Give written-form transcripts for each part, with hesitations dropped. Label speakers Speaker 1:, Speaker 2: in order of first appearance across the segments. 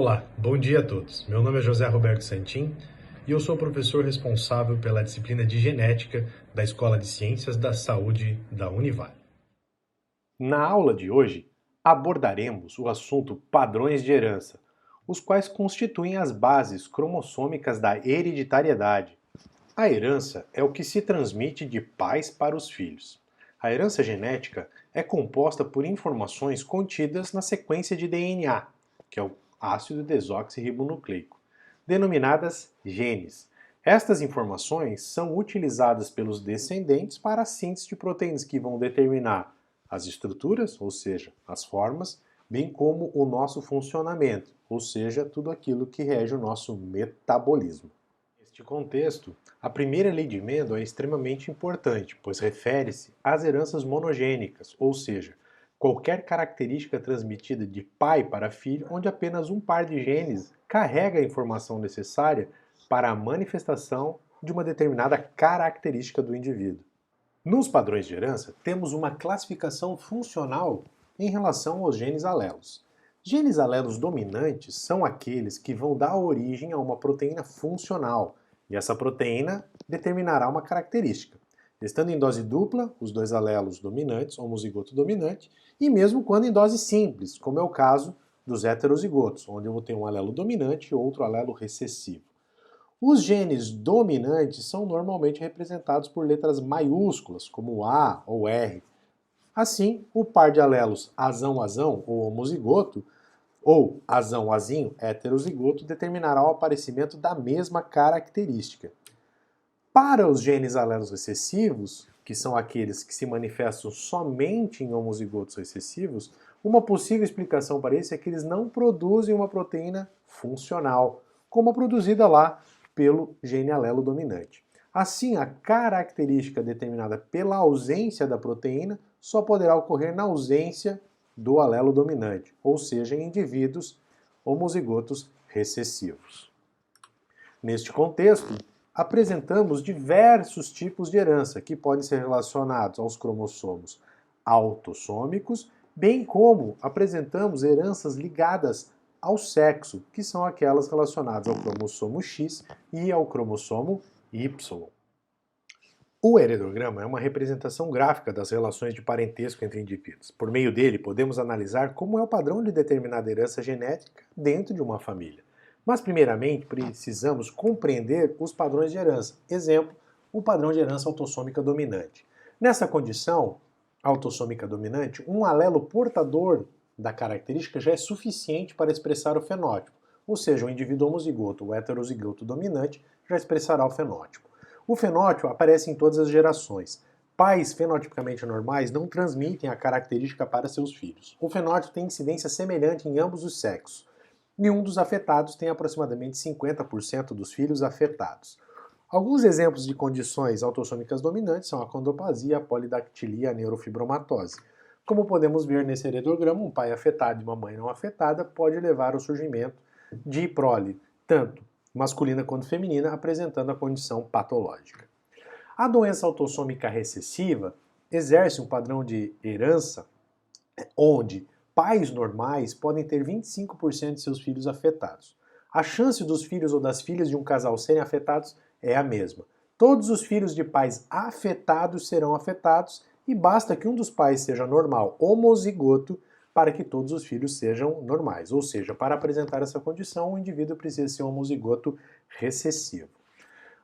Speaker 1: Olá, bom dia a todos. Meu nome é José Roberto Santin e eu sou professor responsável pela disciplina de Genética da Escola de Ciências da Saúde da Univale. Na aula de hoje, abordaremos o assunto padrões de herança, os quais constituem as bases cromossômicas da hereditariedade. A herança é o que se transmite de pais para os filhos. A herança genética é composta por informações contidas na sequência de DNA, que é o ácido desoxirribonucleico, denominadas genes. Estas informações são utilizadas pelos descendentes para a síntese de proteínas que vão determinar as estruturas, ou seja, as formas, bem como o nosso funcionamento, ou seja, tudo aquilo que rege o nosso metabolismo. Neste contexto, a primeira lei de Mendel é extremamente importante, pois refere-se às heranças monogênicas, ou seja, qualquer característica transmitida de pai para filho, onde apenas um par de genes carrega a informação necessária para a manifestação de uma determinada característica do indivíduo. Nos padrões de herança, temos uma classificação funcional em relação aos genes alelos. Genes alelos dominantes são aqueles que vão dar origem a uma proteína funcional, e essa proteína determinará uma característica. Estando em dose dupla, os dois alelos dominantes, homozigoto dominante, e mesmo quando em dose simples, como é o caso dos heterozigotos, onde eu vou ter um alelo dominante e outro alelo recessivo. Os genes dominantes são normalmente representados por letras maiúsculas, como A ou R. Assim, o par de alelos azão-azão ou homozigoto, ou azão-azinho heterozigoto, determinará o aparecimento da mesma característica. Para os genes alelos recessivos, que são aqueles que se manifestam somente em homozigotos recessivos, uma possível explicação para isso é que eles não produzem uma proteína funcional, como a produzida lá pelo gene alelo dominante. Assim, a característica determinada pela ausência da proteína só poderá ocorrer na ausência do alelo dominante, ou seja, em indivíduos homozigotos recessivos. Neste contexto, apresentamos diversos tipos de herança que podem ser relacionados aos cromossomos autossômicos, bem como apresentamos heranças ligadas ao sexo, que são aquelas relacionadas ao cromossomo X e ao cromossomo Y. O heredograma é uma representação gráfica das relações de parentesco entre indivíduos. Por meio dele, podemos analisar como é o padrão de determinada herança genética dentro de uma família. Mas, primeiramente, precisamos compreender os padrões de herança. Exemplo, o padrão de herança autossômica dominante. Nessa condição autossômica dominante, um alelo portador da característica já é suficiente para expressar o fenótipo, ou seja, o indivíduo homozigoto ou heterozigoto dominante já expressará o fenótipo. O fenótipo aparece em todas as gerações. Pais fenotipicamente normais não transmitem a característica para seus filhos. O fenótipo tem incidência semelhante em ambos os sexos. Nenhum dos afetados tem aproximadamente 50% dos filhos afetados. Alguns exemplos de condições autossômicas dominantes são a condopasia, a polidactilia e a neurofibromatose. Como podemos ver nesse heredograma, um pai afetado e uma mãe não afetada pode levar ao surgimento de prole, tanto masculina quanto feminina, apresentando a condição patológica. A doença autossômica recessiva exerce um padrão de herança onde pais normais podem ter 25% de seus filhos afetados. A chance dos filhos ou das filhas de um casal serem afetados é a mesma. Todos os filhos de pais afetados serão afetados e basta que um dos pais seja normal, homozigoto, para que todos os filhos sejam normais. Ou seja, para apresentar essa condição, o indivíduo precisa ser homozigoto recessivo.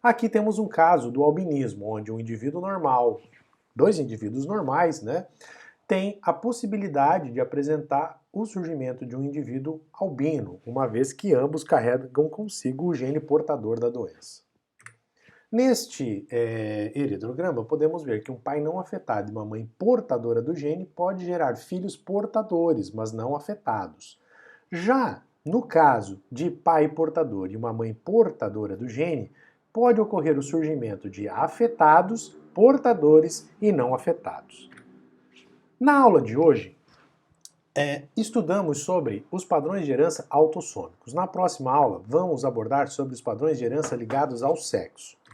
Speaker 1: Aqui temos um caso do albinismo, onde um indivíduo normal, dois indivíduos normais, tem a possibilidade de apresentar o surgimento de um indivíduo albino, uma vez que ambos carregam consigo o gene portador da doença. Neste heredograma, podemos ver que um pai não afetado e uma mãe portadora do gene pode gerar filhos portadores, mas não afetados. Já no caso de pai portador e uma mãe portadora do gene, pode ocorrer o surgimento de afetados, portadores e não afetados. Na aula de hoje, estudamos sobre os padrões de herança autossômicos. Na próxima aula, vamos abordar sobre os padrões de herança ligados ao sexo.